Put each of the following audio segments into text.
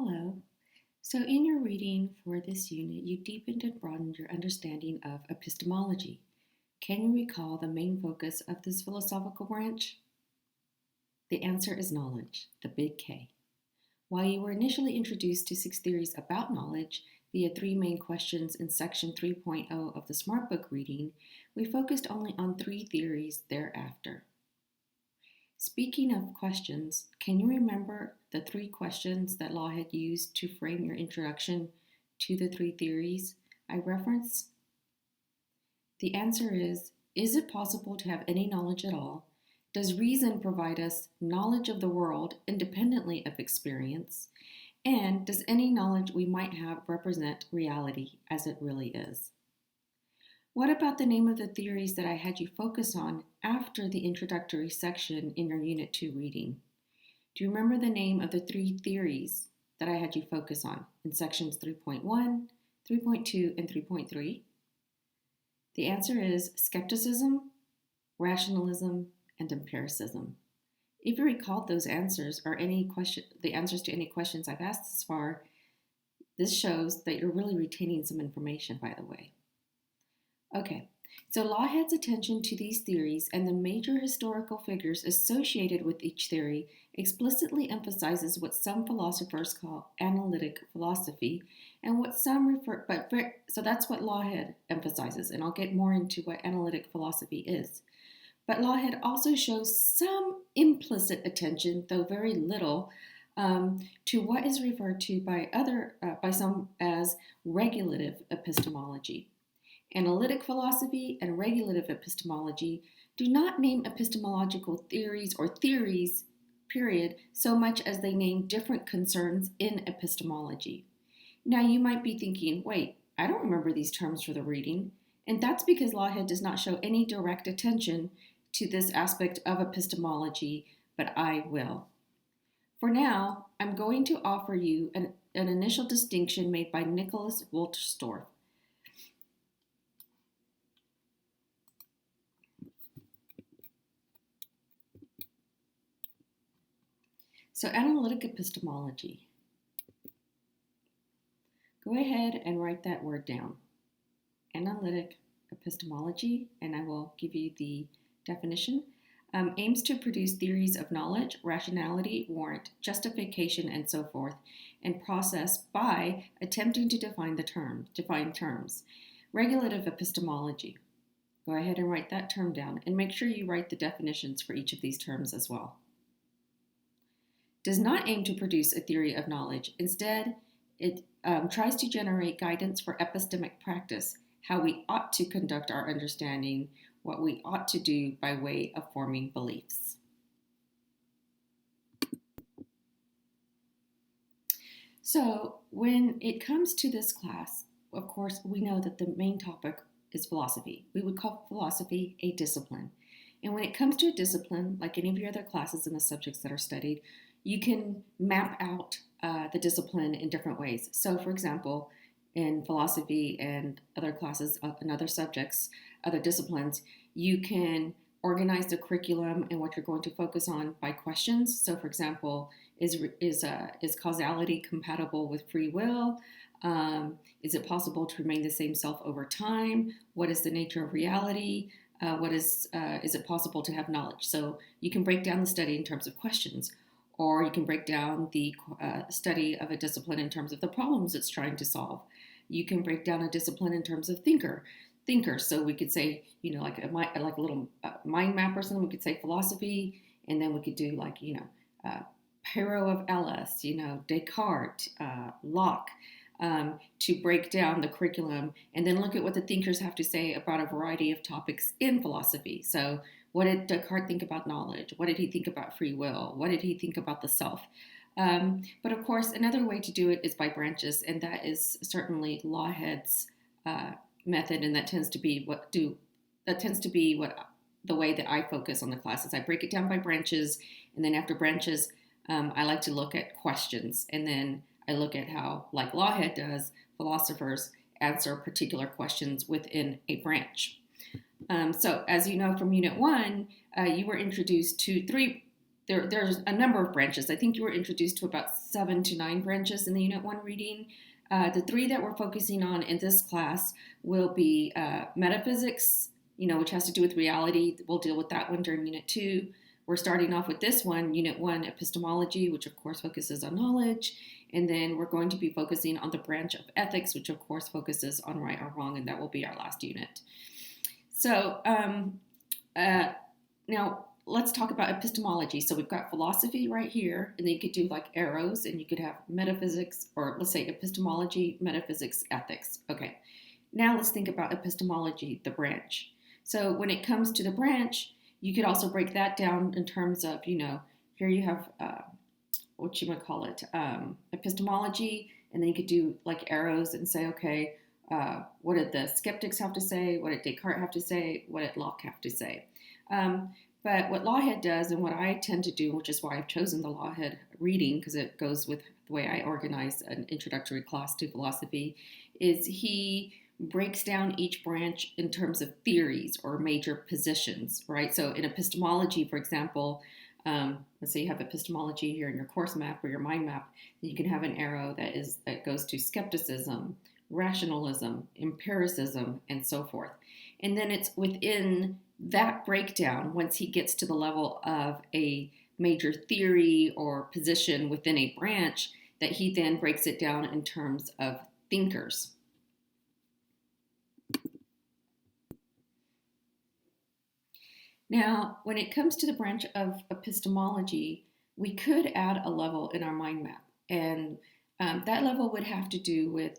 Hello. So, in your reading for this unit, you deepened and broadened your understanding of epistemology. Can you recall the main focus of this philosophical branch? The answer is knowledge, the big K. While you were initially introduced to 6 theories about knowledge via 3 main questions in section 3.0 of the Smart Book reading, we focused only on 3 theories thereafter. Speaking of questions, can you remember the 3 questions that Law had used to frame your introduction to the 3 theories I referenced? The answer is it possible to have any knowledge at all? Does reason provide us knowledge of the world independently of experience? And does any knowledge we might have represent reality as it really is? What about the name of the theories that I had you focus on after the introductory section in your Unit 2 reading? Do you remember the name of the 3 theories that I had you focus on in sections 3.1, 3.2, and 3.3? The answer is skepticism, rationalism, and empiricism. If you recall those answers or the answers to any questions I've asked thus far, this shows that you're really retaining some information, by the way. Okay, so Law heads attention to these theories and the major historical figures associated with each theory explicitly emphasizes what some philosophers call analytic philosophy and what some so that's what Lawhead emphasizes, and I'll get more into what analytic philosophy is. But Lawhead also shows some implicit attention, though very little, to what is referred to by some as regulative epistemology. Analytic philosophy and regulative epistemology do not name epistemological theories or theories, period, so much as they name different concerns in epistemology. Now you might be thinking, wait, I don't remember these terms for the reading, and that's because Lawhead does not show any direct attention to this aspect of epistemology, but I will. For now, I'm going to offer you an initial distinction made by Nicholas Wolterstorff. So analytic epistemology. Go ahead and write that word down. Analytic epistemology, and I will give you the definition, aims to produce theories of knowledge, rationality, warrant, justification, and so forth, and process by attempting to define terms. Regulative epistemology. Go ahead and write that term down, and make sure you write the definitions for each of these terms as well. Does not aim to produce a theory of knowledge. Instead, it tries to generate guidance for epistemic practice, how we ought to conduct our understanding, what we ought to do by way of forming beliefs. So when it comes to this class, of course, we know that the main topic is philosophy. We would call philosophy a discipline. And when it comes to a discipline, like any of your other classes and the subjects that are studied, you can map out the discipline in different ways. So, for example, in philosophy and other classes and other subjects, other disciplines, you can organize the curriculum and what you're going to focus on by questions. So, for example, is causality compatible with free will? Is it possible to remain the same self over time? What is the nature of reality? Is it possible to have knowledge? So you can break down the study in terms of questions, or you can break down the study of a discipline in terms of the problems it's trying to solve. You can break down a discipline in terms of thinkers. So we could say, like a little mind map or something. We could say philosophy, and then we could do Pero of Ellis, Descartes, Locke, to break down the curriculum and then look at what the thinkers have to say about a variety of topics in philosophy. So what did Descartes think about knowledge? What did he think about free will? What did he think about the self? But of course, another way to do it is by branches, and that is certainly Lawhead's method, and that tends to be the way that I focus on the classes. I break it down by branches, and then after branches, I like to look at questions, and then I look at how, like Lawhead does, philosophers answer particular questions within a branch. So as you know from Unit 1, you were introduced to there's a number of branches. I think you were introduced to about 7 to 9 branches in the Unit 1 reading. The 3 that we're focusing on in this class will be metaphysics, which has to do with reality. We'll deal with that one during Unit 2. We're starting off with this one, Unit 1, epistemology, which of course focuses on knowledge. And then we're going to be focusing on the branch of ethics, which of course focuses on right or wrong, and that will be our last unit. So now let's talk about epistemology. So we've got philosophy right here, and then you could do like arrows, and you could have metaphysics, or let's say epistemology, metaphysics, ethics. Okay, now let's think about epistemology, the branch. So when it comes to the branch, you could also break that down in terms of, here you have, what you might call it, epistemology, and then you could do like arrows and say, okay, what did the skeptics have to say? What did Descartes have to say? What did Locke have to say? But what Lawhead does, and what I tend to do, which is why I've chosen the Lawhead reading, because it goes with the way I organize an introductory class to philosophy, is he breaks down each branch in terms of theories or major positions, right? So in epistemology, for example, let's say you have epistemology here in your course map or your mind map, you can have an arrow that goes to skepticism, rationalism, empiricism, and so forth. And then it's within that breakdown, once he gets to the level of a major theory or position within a branch, that he then breaks it down in terms of thinkers. Now, when it comes to the branch of epistemology, we could add a level in our mind map. And that level would have to do with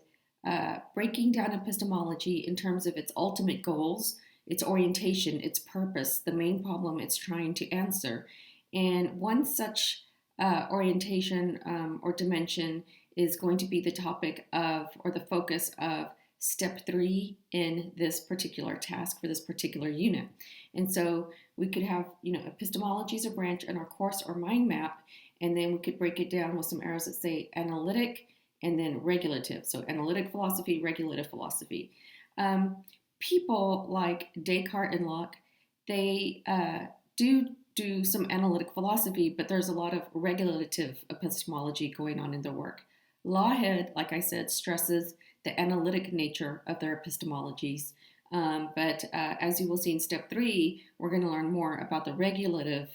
breaking down epistemology in terms of its ultimate goals, its orientation, its purpose, the main problem it's trying to answer. And one such orientation or dimension is going to be the topic of, or the focus of, step 3 in this particular task for this particular unit. And so we could have, epistemology as a branch in our course or mind map, and then we could break it down with some arrows that say analytic and then regulative. So analytic philosophy, regulative philosophy. People like Descartes and Locke, they do some analytic philosophy, but there's a lot of regulative epistemology going on in their work. Lawhead, like I said, stresses the analytic nature of their epistemologies. But as you will see in step 3, we're going to learn more about the regulative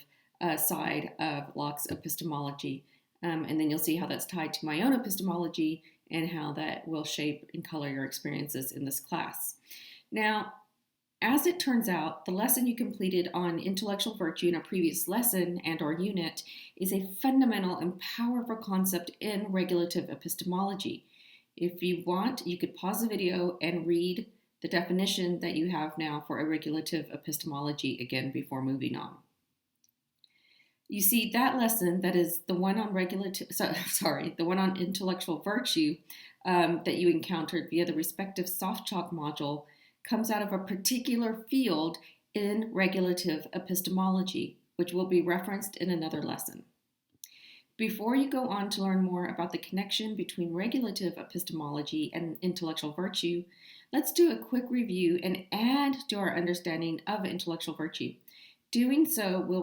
side of Locke's epistemology. And then you'll see how that's tied to my own epistemology and how that will shape and color your experiences in this class. Now, as it turns out, the lesson you completed on intellectual virtue in a previous lesson and or unit is a fundamental and powerful concept in regulative epistemology. If you want, you could pause the video and read the definition that you have now for a regulative epistemology again before moving on. You see, that lesson, that is the one on the one on intellectual virtue that you encountered via the respective soft chalk module, comes out of a particular field in regulative epistemology, which will be referenced in another lesson. Before you go on to learn more about the connection between regulative epistemology and intellectual virtue, let's do a quick review and add to our understanding of intellectual virtue. Doing so, we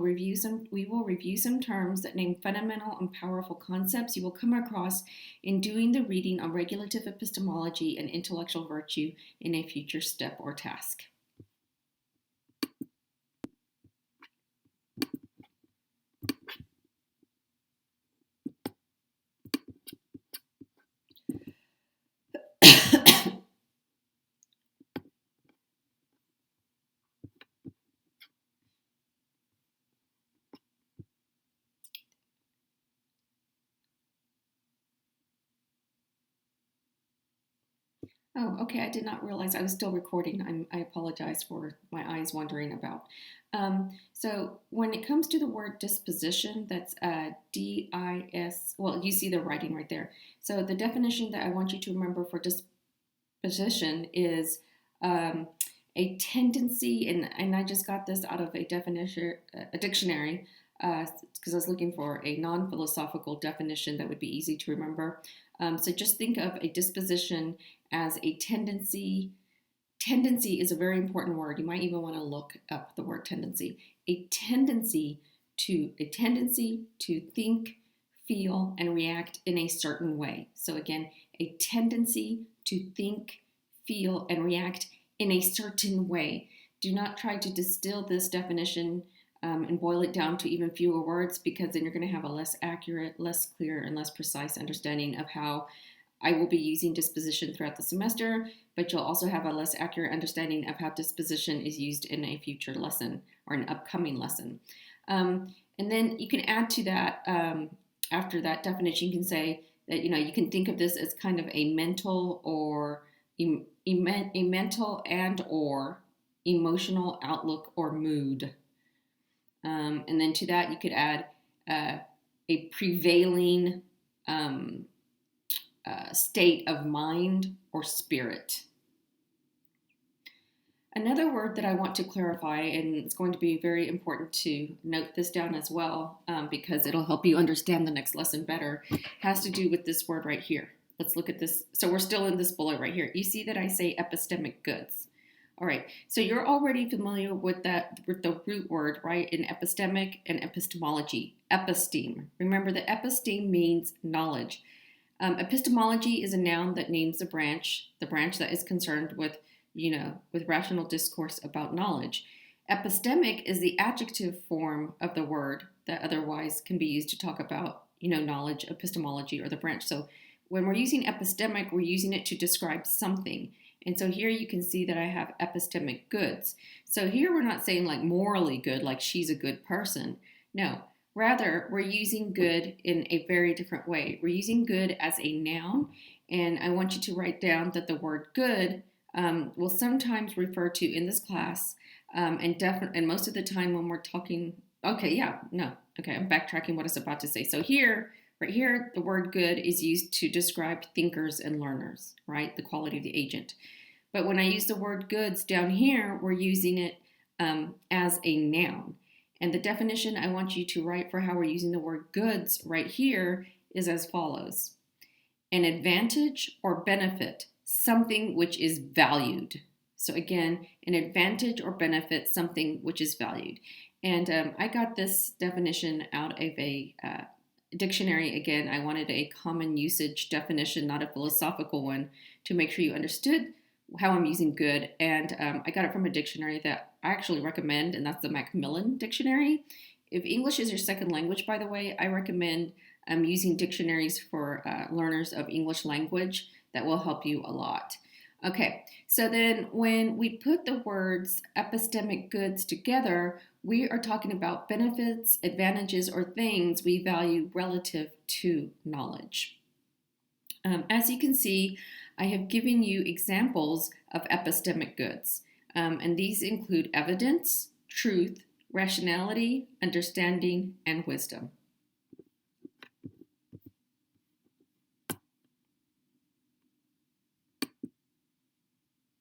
will review some terms that name fundamental and powerful concepts you will come across in doing the reading on regulative epistemology and intellectual virtue in a future step or task. Oh, okay. I did not realize I was still recording. I apologize for my eyes wandering about. So when it comes to the word disposition, that's D-I-S, well, you see the writing right there. So the definition that I want you to remember for disposition is a tendency, and I just got this out of a dictionary, because I was looking for a non-philosophical definition that would be easy to remember. So just think of a disposition as a tendency. Tendency is a very important word. You might even want to look up the word tendency. A tendency to a tendency to think, feel, and react in a certain way. So again, a tendency to think, feel, and react in a certain way. Do not try to distill this definition and boil it down to even fewer words, because then you're going to have a less accurate, less clear, and less precise understanding of how I will be using disposition throughout the semester, but you'll also have a less accurate understanding of how disposition is used in a future lesson or an upcoming lesson. And then you can add to that, after that definition, you can say that, you can think of this as kind of a mental or a mental and or emotional outlook or mood. And then to that, you could add a prevailing state of mind or spirit. Another word that I want to clarify, and it's going to be very important to note this down as well, because it'll help you understand the next lesson better, has to do with this word right here. Let's look at this. So we're still in this bullet right here. You see that I say epistemic goods. All right, so you're already familiar with the root word, right, in epistemic and epistemology, episteme. Remember that episteme means knowledge. Epistemology is a noun that names the branch that is concerned with, with rational discourse about knowledge. Epistemic is the adjective form of the word that otherwise can be used to talk about, knowledge, epistemology, or the branch. So when we're using epistemic, we're using it to describe something. And so here you can see that I have epistemic goods. So here we're not saying like morally good, like she's a good person. No, rather we're using good in a very different way. We're using good as a noun, and I want you to write down that the word good will sometimes refer to in this class, and most of the time when we're talking, I'm backtracking what I was about to say. So right here, the word good is used to describe thinkers and learners, right? The quality of the agent. But when I use the word goods down here, we're using it as a noun. And the definition I want you to write for how we're using the word goods right here is as follows. An advantage or benefit, something which is valued. So again, an advantage or benefit, something which is valued. And I got this definition out of a dictionary. Again, I wanted a common usage definition, not a philosophical one, to make sure you understood how I'm using good. And I got it from a dictionary that I actually recommend, and that's the Macmillan Dictionary. If English is your second language, by the way, I recommend using dictionaries for learners of English language. That will help you a lot. Okay, so then when we put the words epistemic goods together, we are talking about benefits, advantages, or things we value relative to knowledge. As you can see, I have given you examples of epistemic goods, and these include evidence, truth, rationality, understanding, and wisdom.